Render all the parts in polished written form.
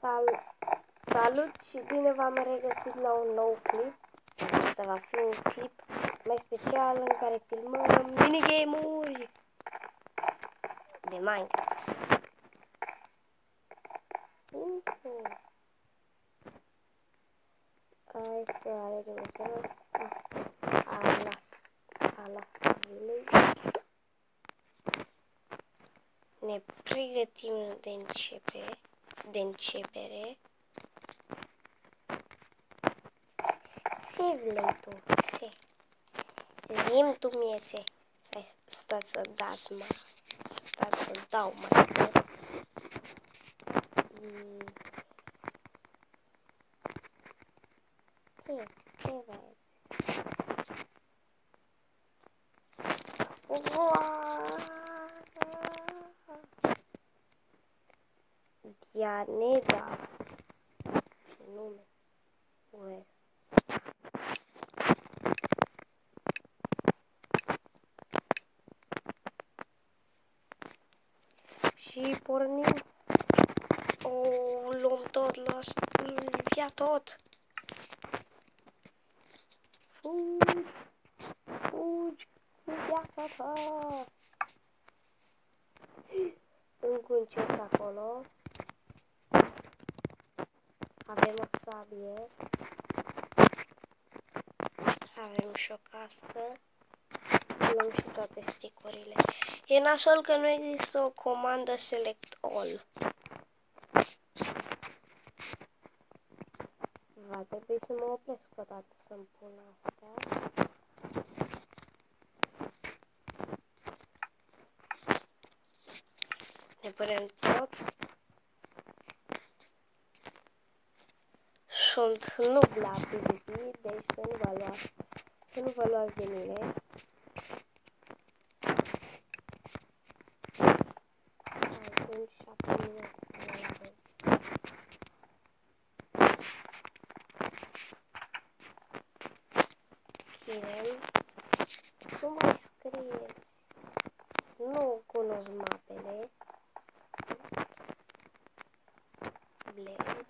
Salut și bine v-am regăsit la un nou clip. Asta va fi un clip mai special în care filmăm minigame-uri de Minecraft. Este are de măsură Alaska Village. Ne pregătim de începere. Ce vrei tu? Ce? Zi-mi tu mie ce. Stați să dați, mă. Stați să dau, mă. Ce vrei? Dianeda. Ce nume? Urez. Și pornim. Luăm tot, ia tot. Fugi cu viața ta. Încă un chest acolo. Avem o sabie. Avem și o cască. Luăm și toate sticurile. E nasol că nu există o comandă select all. Va trebui să mă opresc o dată să-mi pun astea. Ne punem tot. Sunt noob la PvP, deci să nu vă luați de mine. Sunt 7 minute. Chirem. Nu mai scrieți. Nu cunosc mapele. Blend.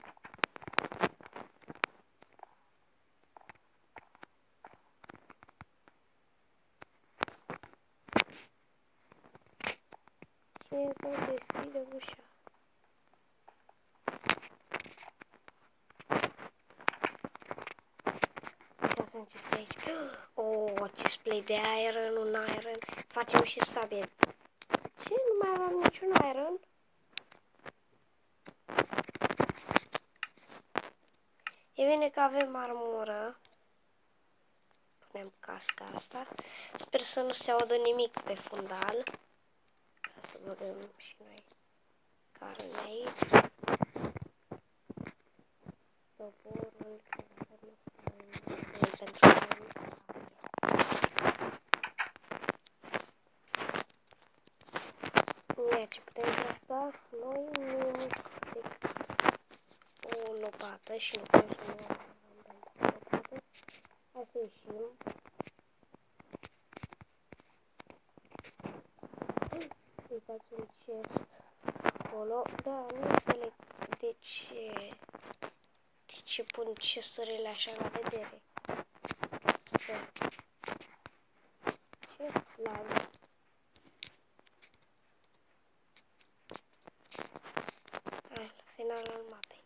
Și să deschide ușa. Facem ce să aici. Oh, ce splay de iron, un iron. Facem și sabie. Ce? Nu mai aveam niciun iron? E bine că avem armură. Punem casca asta. Sper să nu se audă nimic pe fundal. Ca să băgăm și noi carne aici. Toporul pentru carne. Ia ce putem crafta noi nimic decât o lopată și nu consumăm lopată. Hai să ieșim. Uitați un chest acolo. Da, nu înțeleg de ce pun chesturile așa la vedere. Da. Ce? Lag. Hai, la finalul mapei.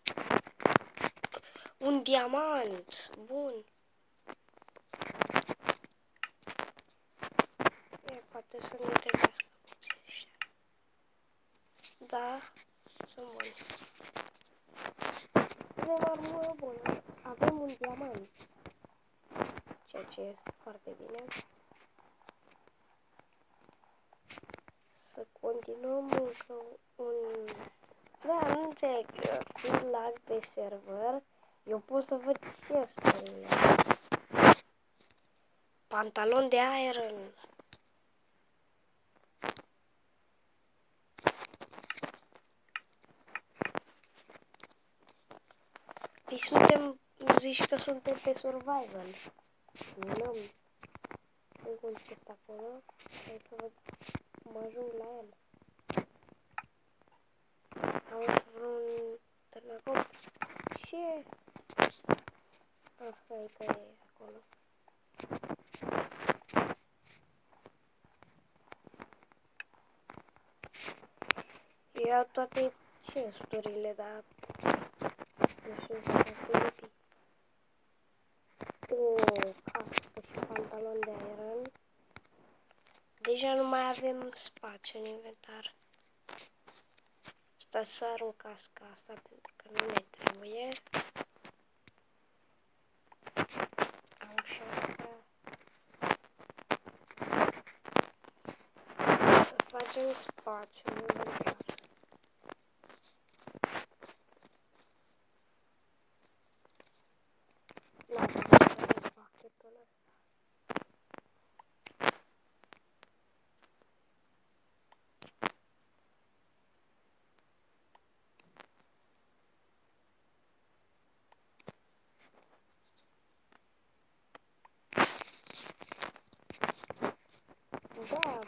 Un diamant! Bun! Poate să nu trebuiască puțin ăștia. Da, sunt buni. Avem armură bună. Avem un diamant. Ceea ce este foarte bine. Să continuăm încă un... Da, nu înțeleg. Cu lag pe server, eu pot să văd chesturile. Pantalon de iron. Păi suntem, zici că suntem pe survival. Nu. Încă un chest acolo. Hai să văd cum ajung la el. Auzi vreun târnăcop? încă e acolo. Eu iau toate chesturile, dar nu știu dacă e lipi. Cască și pantaloni de iron. Deja nu mai avem spațiu în inventar. Stai să arunc casca asta pentru că nu ne trebuie. Așa. Să facem spațiu în inventar. Da.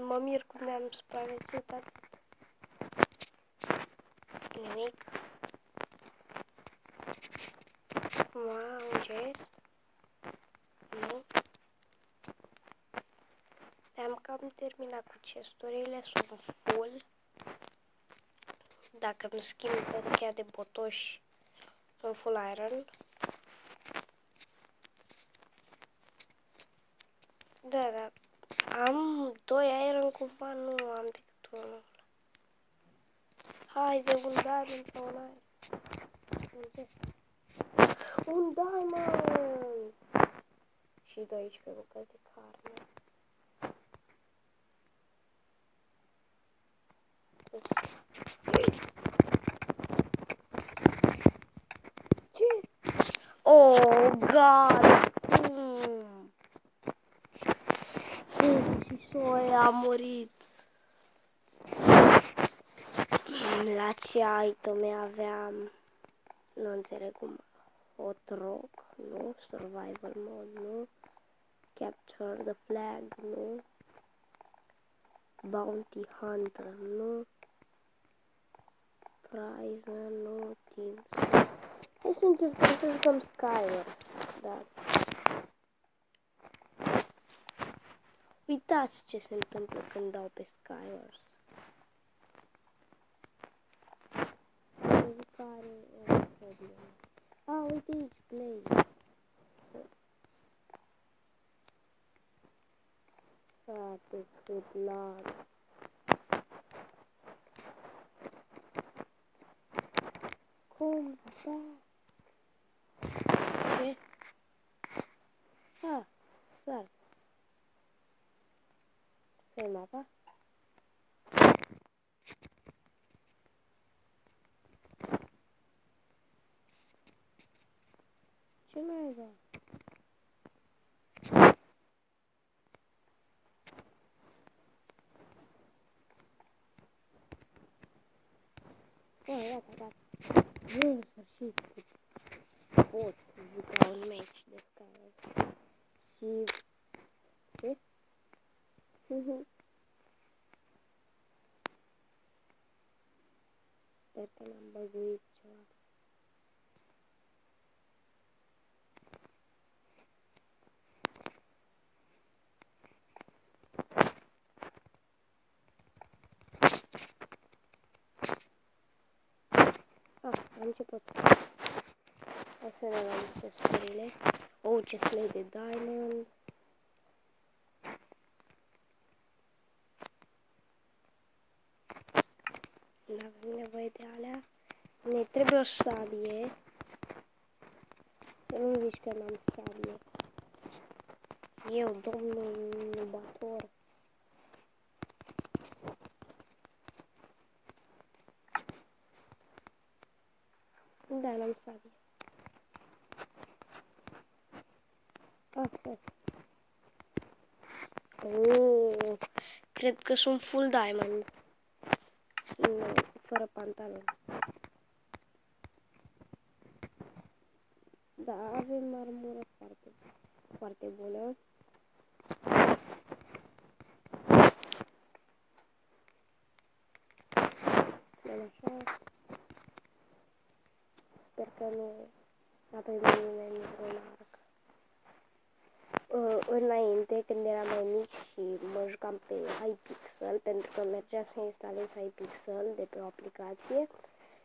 Mă mir cum ne-am supraviețuit atât. Nimic. Un gest. Nu. Am cam terminat cu chesturile, sunt full. Dacă îmi schimb perechea de botoși, sunt full iron. Da. Am 2 iron, cumva nu am decât unul. Haide, un diamond sau un iron. Un diamond! Și 12 bucăți de carne. Ce? Oh, God! Și soia a murit. La ce iteme aveam? Nu înțeleg cum. Hot rock, nu. Survival mode, nu. Capture the flag, nu. Bounty hunter, nu. Prize, nu. Teams. Hai să încercăm să jucăm Skywars, da. Uitați ce se întâmplă când dau pe Skywars. Care e o problemă. Uite aici, play. Frate, cât lag. Cum, da? Ce? Sar. Să-i mapa? Ce mai da? Gata. În sfârșit pot juca un match de Skywars. Și... ce? Sper că n-am băguit ceva. Am început. Hai să ne luăm chesturile. Chesturile de diamond. N-avem nevoie de alea. Ne trebuie o sabie. Să nu zici că n-am sabie. Eu, domnul iubator. Da, n-am sabie. Cred că sunt full diamond. Nu, fără pantaloni. Da, avem armură foarte bună. Așa. sper că nu a primit nimeni vreun arc. Înainte, când eram mai mic și mă jucam pe Hypixel, pentru că mergea să instalez Hypixel de pe o aplicație,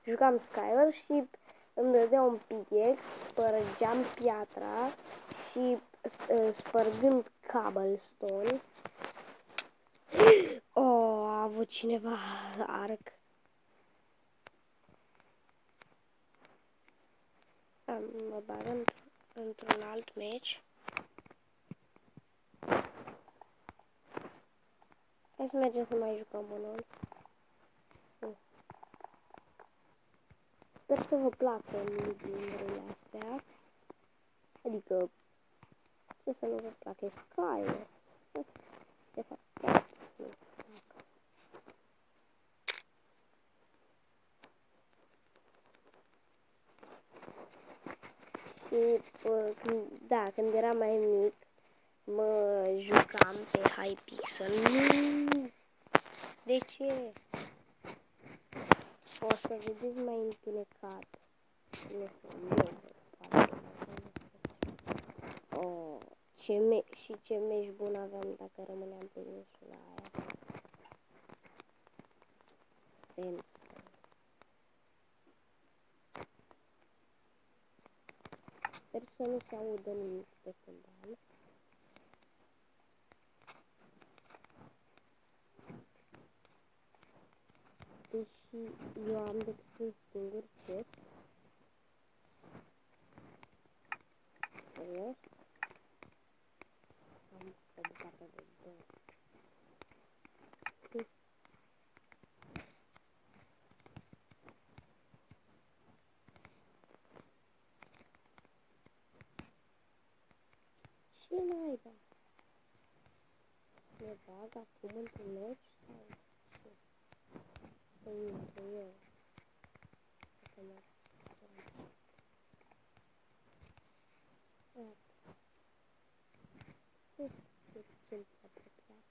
jucam Skyward și îmi dădea un pickaxe, spărgeam piatra și spărgând cobblestone, a avut cineva arc. Mă bag într-un alt meci. Hai să mergem să mai jucăm unul. Sper să vă placă mini-gamerile astea. Adică, ce să nu vă placă, Skyward. De fapt, nu plac. Și, când eram mai mic, mă jucam pe Hypixel. Nu! De ce? O să vedeți mai întunecat. Nu știu, și ce meci bun aveam dacă rămâneam pe insula aia. Sens. Sper să nu se audă nimic pe fundal. Deși eu am decât un singur chest. Serios? Am o bucată de două. Ce naiba? Ne bag acum într-un meci sau ce? Să intru eu. Să mă sunt apropiat.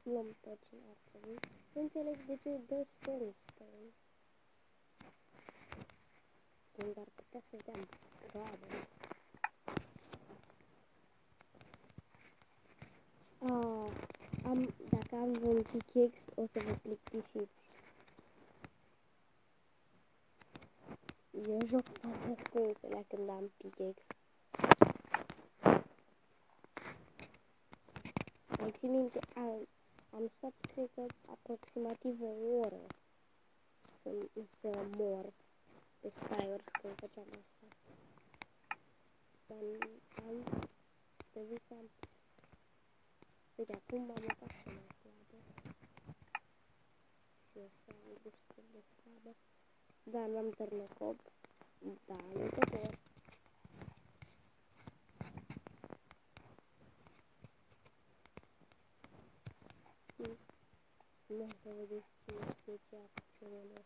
Luăm tot ce ar trebui. Nu înțeleg de ce dă sandstone. Când ar putea să dea gravel. Dacă am un pickaxe, o să vă plictisiți. Eu joc fața ascunselea când am pickaxe. Mai țin minte, am stat, cred că, aproximativ o oră să mor pe Skyward când făceam asta. Am trebuit să am... Uite, acum m-am lăsat să mă slabă. Și eu să am destul de slabă. Dar n-am târnăcop. Da, nu topor. Nu o să vedeți cine știe ce acțiune.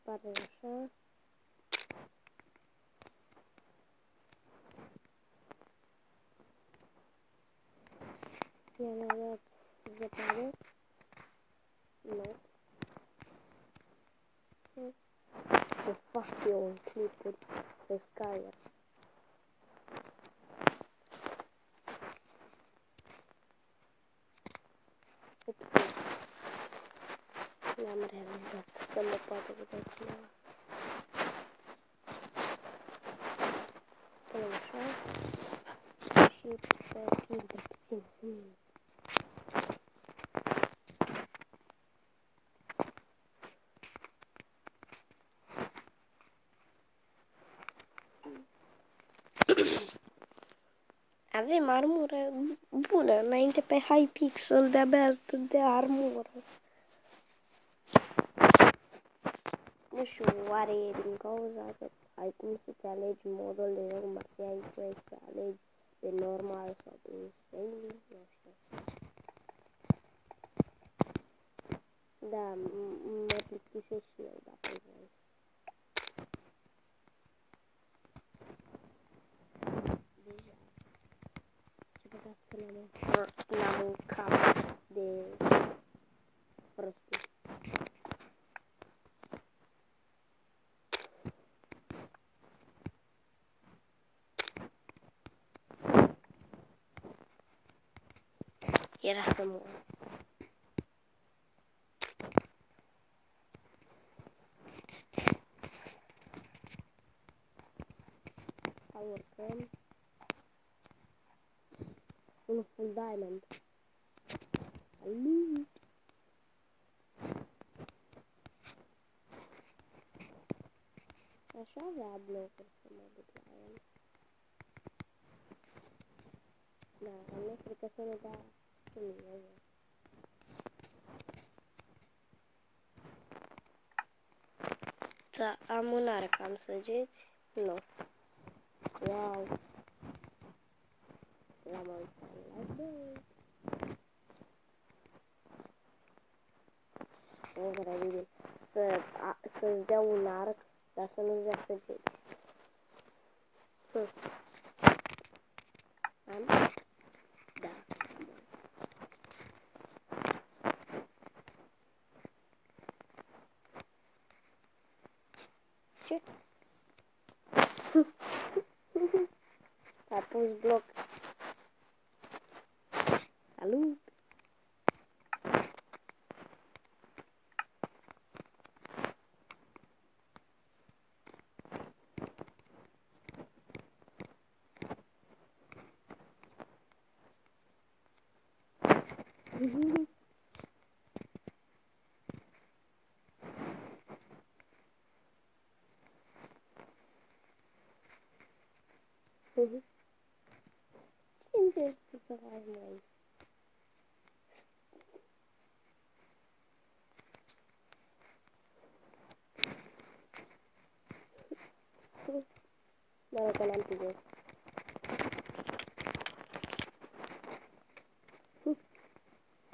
Pare așa. I-am dat zăpadă. Nu. Ce fac eu în clipuri pe Skyward? Ups. N-am realizat că mă poate vedea cineva. Punem așa. Și să filtre puțin. Avem armură bună, înainte pe Hypixel de-abia de armură. Nu știu, oare e din cauza că ai cum să-ți alegi modul de joc, cum ar fi aici, să alegi pe normal sau pe insane, nu știu. N-am un cap de prostii. Era să mor. Urcăm. Un full diamond. Salut! Aș avea blocuri să mă duc la el. Da, nu cred că să ne dea cu mine. Da, am un arc, am săgeți? Nu. Wow! L-am uitat la doi. Incredibil. Să-ți dea un arc, dar să nu-ți dea săgeți. Am? Da. Ce? A pus bloc. Salut! Ce încerci tu să faci, măi? Mă rog că n-am pizit.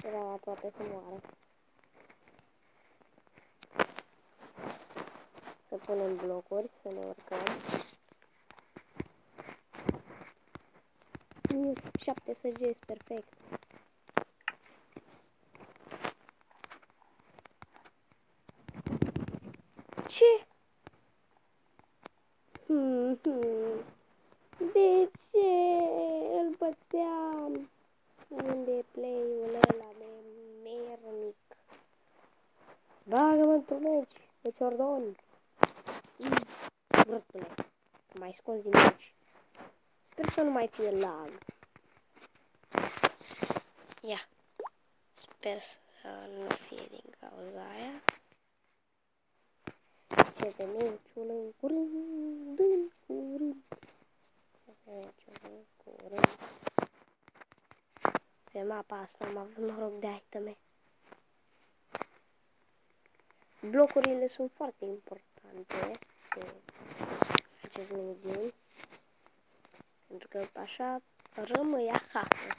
Era aproape să moară. Să punem blocuri, să ne urcăm. 7 săgeți, perfect. Ce? De ce îl băteam? Unde e play-ul ăla de mernic? Bagă-mă într-un meci, îți ordon. Brătule, mai scos din meci. Sper să nu mai fie lag. Ia, sper să nu fie din cauza aia. Ce de meciul în curând, în curând. Pe mapa asta am avut noroc de iteme. Blocurile sunt foarte importante pe acest minigame, pentru că așa rămâi acasă.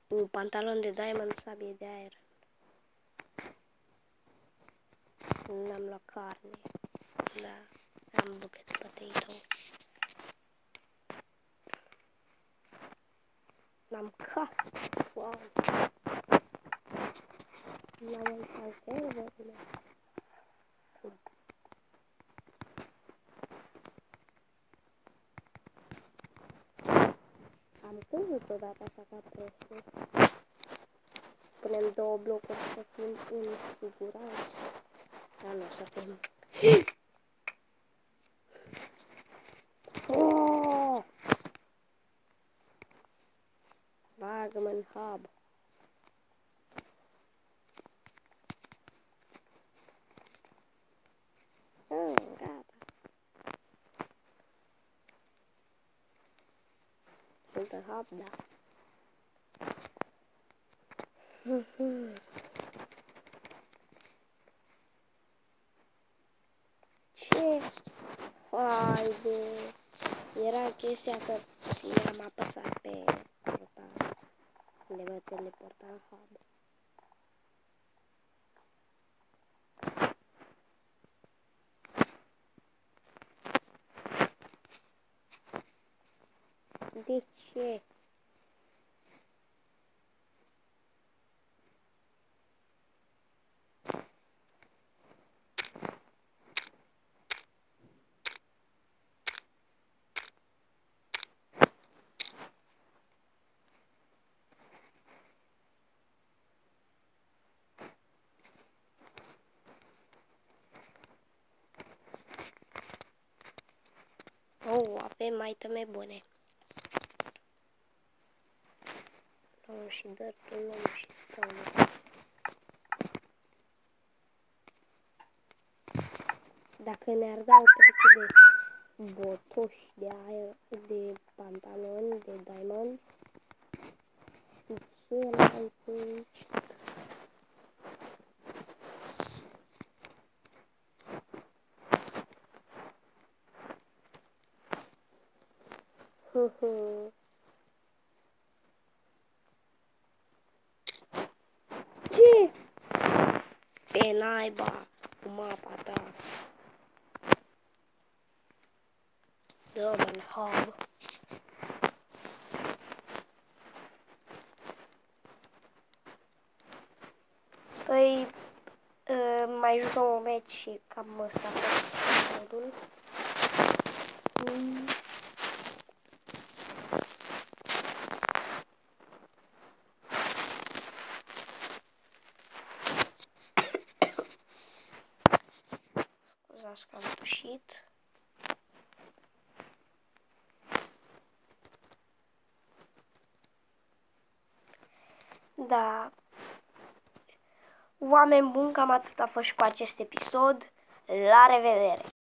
Un pantalon de diamond, sabie de aer. N-am luat carne. Da, am bucket potato. N-am casă. Wow. N-am uitat serverele. Am căzut odată așa ca prostul. Punem 2 blocuri să fim în siguranță. Dar nu o să fim. Oh! Bagă-mă în hub. Gata. Sunt în hub, da. Ce? Haide! Era chestia că i-am apăsat pe portal. Unde mă teleporta în hub. De ce? Oh, avem iteme bune. Luăm și dărtul, luăm și stone. Dacă ne-ar da o treabă de botoși de aer, de pantaloni, de diamond, și celălalt aici. Ce? Pe naiba cu mapa ta. Dă-mă în hub. Păi, mai jucăm un meci și cam ăsta a fost modul. Scuzați că am tușit. Da. Oameni buni, cam atât a fost și cu acest episod. La revedere!